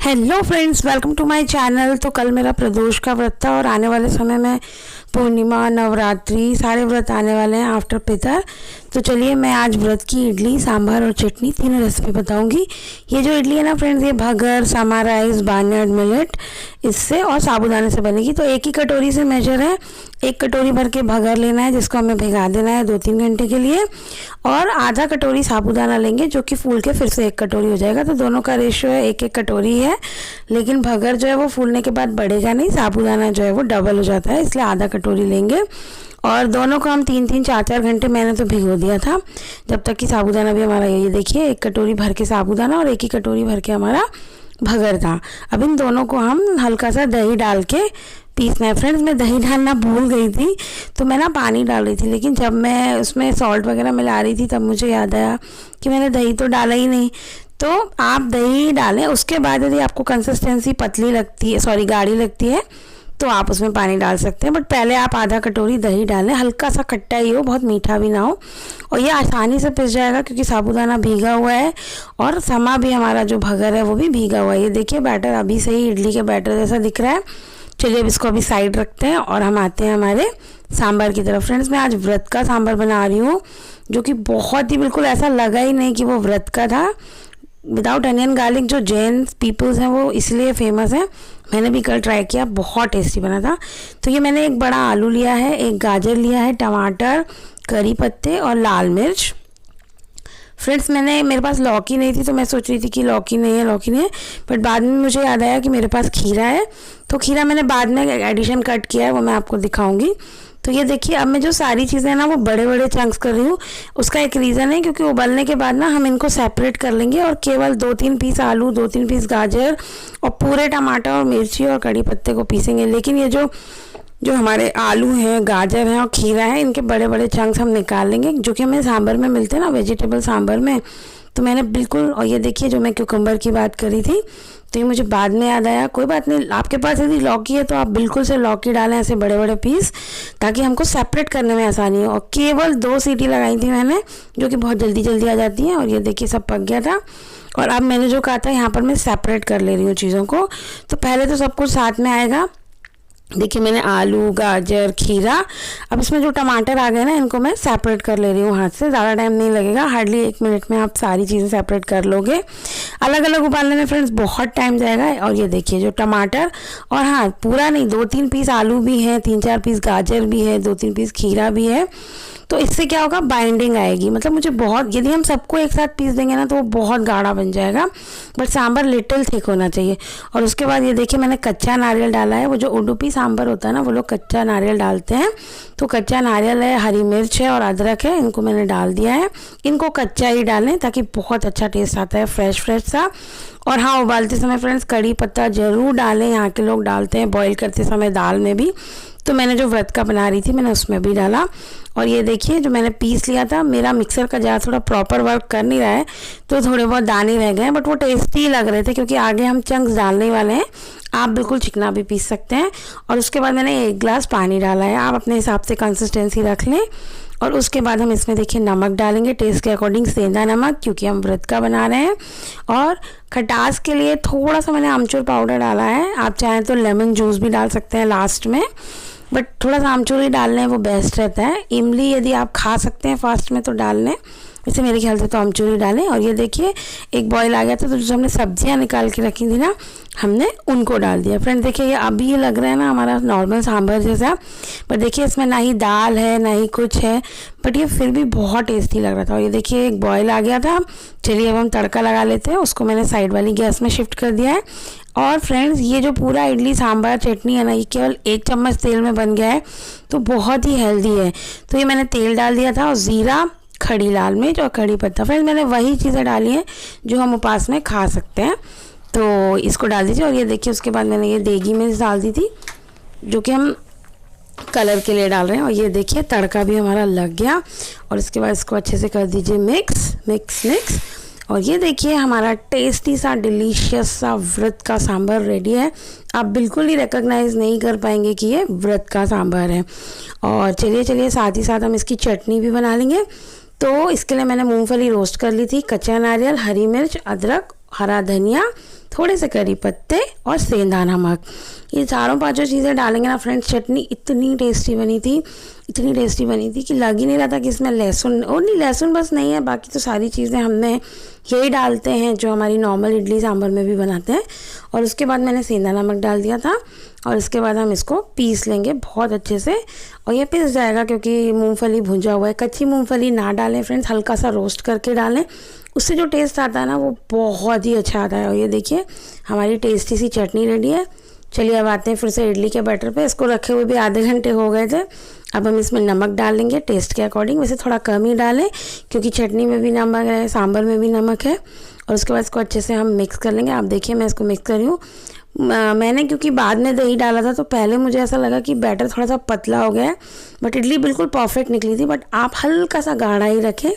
Hello friends, welcome to my channel. तो कल मेरा प्रदोष का व्रत था और आने वाले समय में पूर्णिमा, नवरात्रि सारे व्रत आने वाले हैं आफ्टर पितर। तो चलिए मैं आज व्रत की इडली, सांभर और चटनी तीनों रेसिपी बताऊंगी। ये जो इडली है ना फ्रेंड्स, ये भगर, सामा राइस, बार्नयार्ड मिलेट इससे और साबूदाने से बनेगी। तो एक ही कटोरी से मेजर है, एक कटोरी भर के भगर लेना है जिसको हमें भिगा देना है 2-3 घंटे के लिए, और आधा कटोरी साबूदाना लेंगे जो कि फूल के फिर से एक कटोरी हो जाएगा। तो दोनों का रेशियो है 1-1 कटोरी है, लेकिन भगर जो है वो फूलने के बाद बढ़ेगा नहीं, साबूदाना जो है वो डबल हो जाता है, इसलिए आधा कटोरी लेंगे। और दोनों को हम 3-3, 4-4 घंटे मैंने तो भिगो दिया था, जब तक कि साबूदाना भी हमारा, ये देखिए 1 कटोरी भर के साबूदाना और 1 ही कटोरी भर के हमारा भगर था। अब इन दोनों को हम हल्का सा दही डाल के पीसना है। फ्रेंड्स, मैं दही डालना भूल गई थी, तो मैं ना पानी डाल रही थी, लेकिन जब मैं उसमें सॉल्ट वगैरह मिला रही थी तब मुझे याद आया कि मैंने दही तो डाला ही नहीं। तो आप दही डालें, उसके बाद यदि आपको कंसिस्टेंसी पतली लगती है, सॉरी गाढ़ी लगती है, तो आप उसमें पानी डाल सकते हैं। बट पहले आप आधा कटोरी दही डालें, हल्का सा खट्टा ही हो, बहुत मीठा भी ना हो, और ये आसानी से पिस जाएगा क्योंकि साबूदाना भीगा हुआ है और समा भी हमारा जो भगर है वो भी भीगा हुआ है। ये देखिए बैटर अभी से ही इडली के बैटर जैसा दिख रहा है। चलिए अब इसको अभी साइड रखते हैं और हम आते हैं हमारे सांभर की तरफ। फ्रेंड्स, मैं आज व्रत का सांभर बना रही हूँ, जो कि बहुत ही, बिल्कुल ऐसा लगा ही नहीं कि वो व्रत का था। विदाउट अनियन गार्लिक, जो जैन पीपल्स हैं वो इसलिए फेमस है। मैंने भी कल ट्राई किया, बहुत टेस्टी बना था। तो ये मैंने एक बड़ा आलू लिया है, एक गाजर लिया है, टमाटर, करी पत्ते और लाल मिर्च। फ्रेंड्स, मेरे पास लौकी नहीं थी, तो मैं सोच रही थी कि लौकी नहीं है, बट बाद में मुझे याद आया कि मेरे पास खीरा है, तो खीरा मैंने बाद में एडिशन कट किया है, वो मैं आपको दिखाऊंगी। तो ये देखिए, अब मैं जो सारी चीज़ें हैं ना वो बड़े बड़े चंक्स कर रही हूँ। उसका एक रीज़न है, क्योंकि उबलने के बाद ना हम इनको सेपरेट कर लेंगे और केवल 2-3 पीस आलू, 2-3 पीस गाजर और पूरे टमाटर और मिर्ची और कड़ी पत्ते को पीसेंगे। लेकिन ये जो हमारे आलू हैं, गाजर हैं और खीरा है, इनके बड़े बड़े चंक्स हम निकाल लेंगे, जो कि हमें सांभर में मिलते हैं ना, वेजिटेबल सांभर में। तो मैंने बिल्कुल, और ये देखिए जो मैं क्यूकम्बर की बात करी थी, तो ये मुझे बाद में याद आया। कोई बात नहीं, आपके पास यदि लौकी है तो आप बिल्कुल से लौकी डालें ऐसे बड़े बड़े पीस, ताकि हमको सेपरेट करने में आसानी हो। और केवल 2 सीटी लगाई थी मैंने, जो कि बहुत जल्दी जल्दी आ जाती हैं। और ये देखिए सब पक गया था। और अब मैंने जो कहा था, यहाँ पर मैं सेपरेट कर ले रही हूँ चीज़ों को। तो पहले तो सब कुछ साथ में आएगा। देखिए मैंने आलू, गाजर, खीरा, अब इसमें जो टमाटर आ गए ना, इनको मैं सेपरेट कर ले रही हूँ हाथ से। ज़्यादा टाइम नहीं लगेगा, हार्डली 1 मिनट में आप सारी चीज़ें सेपरेट कर लोगे। अलग अलग उबालने में फ्रेंड्स बहुत टाइम जाएगा। और ये देखिए जो टमाटर, और हाँ पूरा नहीं, 2-3 पीस आलू भी है, 3-4 पीस गाजर भी है, 2-3 पीस खीरा भी है। तो इससे क्या होगा, बाइंडिंग आएगी। मतलब मुझे बहुत, यदि हम सबको एक साथ पीस देंगे ना तो वो बहुत गाढ़ा बन जाएगा, बट सांभर लिटिल थिक होना चाहिए। और उसके बाद ये देखिए मैंने कच्चा नारियल डाला है। वो जो उडुपी सांभर होता है ना, वो लोग कच्चा नारियल डालते हैं। तो कच्चा नारियल है, हरी मिर्च है और अदरक है, इनको मैंने डाल दिया है। इनको कच्चा ही डालें ताकि बहुत अच्छा टेस्ट आता है, फ्रेश सा। और हाँ, उबालते समय फ्रेंड्स कड़ी पत्ता ज़रूर डालें, यहाँ के लोग डालते हैं बॉईल करते समय दाल में भी। तो मैंने जो व्रत का बना रही थी मैंने उसमें भी डाला। और ये देखिए जो मैंने पीस लिया था, मेरा मिक्सर का जार थोड़ा प्रॉपर वर्क कर नहीं रहा है, तो थोड़े बहुत दाने रह गए, बट वो टेस्टी लग रहे थे, क्योंकि आगे हम चंक्स डालने वाले हैं। आप बिल्कुल चिकना भी पीस सकते हैं। और उसके बाद मैंने 1 गिलास पानी डाला है, आप अपने हिसाब से कंसिस्टेंसी रख लें। और उसके बाद हम इसमें देखिए नमक डालेंगे, टेस्ट के अकॉर्डिंग सेंधा नमक, क्योंकि हम व्रत का बना रहे हैं। और खटास के लिए थोड़ा सा मैंने आमचूर पाउडर डाला है, आप चाहें तो लेमन जूस भी डाल सकते हैं लास्ट में, बट थोड़ा सा आमचूर ही डाल लें, वो बेस्ट रहता है। इमली यदि आप खा सकते हैं फास्ट में तो डाल लें, वैसे मेरे ख्याल से तो आमचूर ही डालें। और ये देखिए एक बॉईल आ गया था, तो जो हमने सब्जियां निकाल के रखी थी ना, हमने उनको डाल दिया। फ्रेंड देखिए ये अभी ये लग रहा है ना हमारा नॉर्मल सांभर जैसा, पर देखिए इसमें ना ही दाल है ना ही कुछ है, बट ये फिर भी बहुत टेस्टी लग रहा था। और ये देखिए एक बॉईल आ गया था। चलिए अब हम तड़का लगा लेते हैं। उसको मैंने साइड वाली गैस में शिफ्ट कर दिया है। और फ्रेंड्स ये जो पूरा इडली सांभर चटनी है ना, ये केवल 1 चम्मच तेल में बन गया है, तो बहुत ही हेल्दी है। तो ये मैंने तेल डाल दिया था, और ज़ीरा, खड़ी लाल मिर्च और कड़ी पत्ता। फ्रेंड्स मैंने वही चीज़ें डाली हैं जो हम उपास में खा सकते हैं, तो इसको डाल दीजिए। और ये देखिए उसके बाद मैंने ये देगी मिर्च डाल दी थी, जो कि हम कलर के लिए डाल रहे हैं। और ये देखिए तड़का भी हमारा लग गया। और इसके बाद इसको अच्छे से कर दीजिए मिक्स। और ये देखिए हमारा टेस्टी सा, डिलीशियस सा व्रत का सांभर रेडी है। आप बिल्कुल ही रिकॉग्नाइज़ नहीं कर पाएंगे कि ये व्रत का सांभर है। और चलिए साथ ही साथ हम इसकी चटनी भी बना लेंगे। तो इसके लिए मैंने मूंगफली रोस्ट कर ली थी, कच्चा नारियल, हरी मिर्च, अदरक, हरा धनिया, थोड़े से करी पत्ते और सेंधा नमक। ये चारों पांचों चीज़ें डालेंगे ना फ्रेंड्स, चटनी इतनी टेस्टी बनी थी, इतनी टेस्टी बनी थी कि लग ही नहीं रहा था कि इसमें लहसुन, ओनली लहसुन बस नहीं है, बाकी तो सारी चीज़ें हमने यही डालते हैं जो हमारी नॉर्मल इडली सांभर में भी बनाते हैं। और उसके बाद मैंने सेंधा नमक डाल दिया था और इसके बाद हम इसको पीस लेंगे बहुत अच्छे से। और ये पिस जाएगा क्योंकि मूंगफली भुंजा हुआ है। कच्ची मूंगफली ना डालें फ्रेंड्स, हल्का सा रोस्ट करके डालें, उससे जो टेस्ट आता है ना वो बहुत ही अच्छा आता है। और ये देखिए हमारी टेस्टी सी चटनी रेडी है। चलिए अब आते हैं फिर से इडली के बैटर पे। इसको रखे हुए भी आधे घंटे हो गए थे। अब हम इसमें नमक डालेंगे टेस्ट के अकॉर्डिंग, वैसे थोड़ा कम ही डालें क्योंकि चटनी में भी नमक है, सांभर में भी नमक है। और उसके बाद इसको अच्छे से हम मिक्स कर लेंगे। आप देखिए मैं इसको मिक्स कर रही हूँ। मैंने क्योंकि बाद में दही डाला था तो पहले मुझे ऐसा लगा कि बैटर थोड़ा सा पतला हो गया है, बट इडली बिल्कुल परफेक्ट निकली थी। बट आप हल्का सा गाढ़ा ही रखें।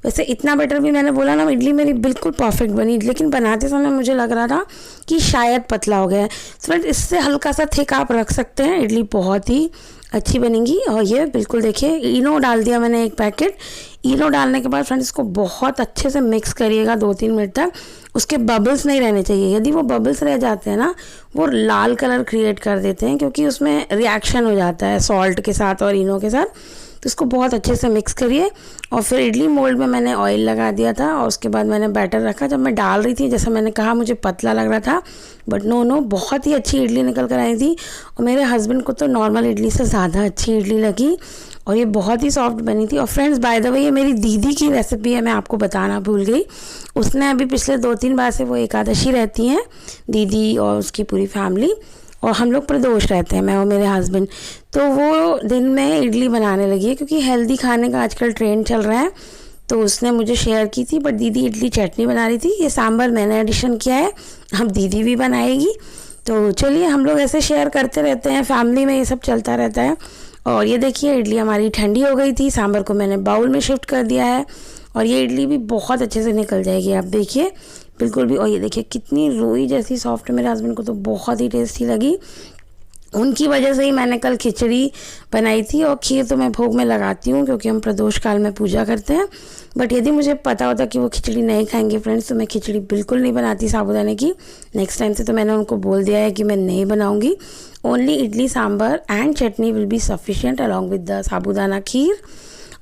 वैसे इतना बैटर भी मैंने बोला ना, इडली मेरी बिल्कुल परफेक्ट बनी, लेकिन बनाते समय मुझे लग रहा था कि शायद पतला हो गया है। फ्रेंड्स इससे हल्का सा थिक आप रख सकते हैं, इडली बहुत ही अच्छी बनेगी। और ये बिल्कुल देखिए इनो डाल दिया मैंने 1 पैकेट। इनो डालने के बाद फ्रेंड्स इसको बहुत अच्छे से मिक्स करिएगा 2-3 मिनट तक। उसके बबल्स नहीं रहने चाहिए, यदि वो बबल्स रह जाते हैं ना वो लाल कलर क्रिएट कर देते हैं क्योंकि उसमें रिएक्शन हो जाता है सॉल्ट के साथ और इनो के साथ। तो इसको बहुत अच्छे से मिक्स करिए। और फिर इडली मोल्ड में मैंने ऑयल लगा दिया था और उसके बाद मैंने बैटर रखा। जब मैं डाल रही थी जैसा मैंने कहा मुझे पतला लग रहा था, बट नो बहुत ही अच्छी इडली निकल कर आई थी। और मेरे हस्बैंड को तो नॉर्मल इडली से ज़्यादा अच्छी इडली लगी और ये बहुत ही सॉफ्ट बनी थी। और फ्रेंड्स बाय द वे ये मेरी दीदी की रेसिपी है, मैं आपको बताना भूल गई। उसने अभी पिछले 2-3 बार से वो एकादशी रहती हैं दीदी और उसकी पूरी फैमिली, और हम लोग प्रदोष रहते हैं, मैं और मेरे हस्बैंड। तो वो दिन में इडली बनाने लगी है क्योंकि हेल्दी खाने का आजकल ट्रेंड चल रहा है। तो उसने मुझे शेयर की थी, बट दीदी इडली चटनी बना रही थी। ये सांभर मैंने एडिशन किया है, अब दीदी भी बनाएगी। तो चलिए हम लोग ऐसे शेयर करते रहते हैं, फैमिली में ये सब चलता रहता है। और ये देखिए इडली हमारी ठंडी हो गई थी, सांभर को मैंने बाउल में शिफ्ट कर दिया है और ये इडली भी बहुत अच्छे से निकल जाएगी, आप देखिए बिल्कुल भी। और ये देखिए कितनी रुई जैसी सॉफ्ट, मेरे हस्बैंड को तो बहुत ही टेस्टी लगी। उनकी वजह से ही मैंने कल खिचड़ी बनाई थी। और खीर तो मैं भोग में लगाती हूँ क्योंकि हम प्रदोष काल में पूजा करते हैं। बट यदि मुझे पता होता कि वो खिचड़ी नहीं खाएंगे फ्रेंड्स तो मैं खिचड़ी बिल्कुल नहीं बनाती साबूदाने की। नेक्स्ट टाइम से तो मैंने उनको बोल दिया है कि मैं नहीं बनाऊँगी। Only idli sambar and chutney will be sufficient along with the sabudana kheer.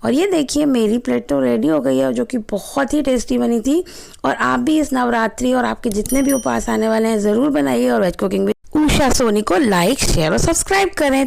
और ये देखिए मेरी प्लेट तो रेडी हो गई है जो कि बहुत ही टेस्टी बनी थी। और आप भी इस नवरात्रि और आपके जितने भी उपास आने वाले हैं ज़रूर बनाइए। और veg cooking with Usha Soni को लाइक, शेयर और सब्सक्राइब करें।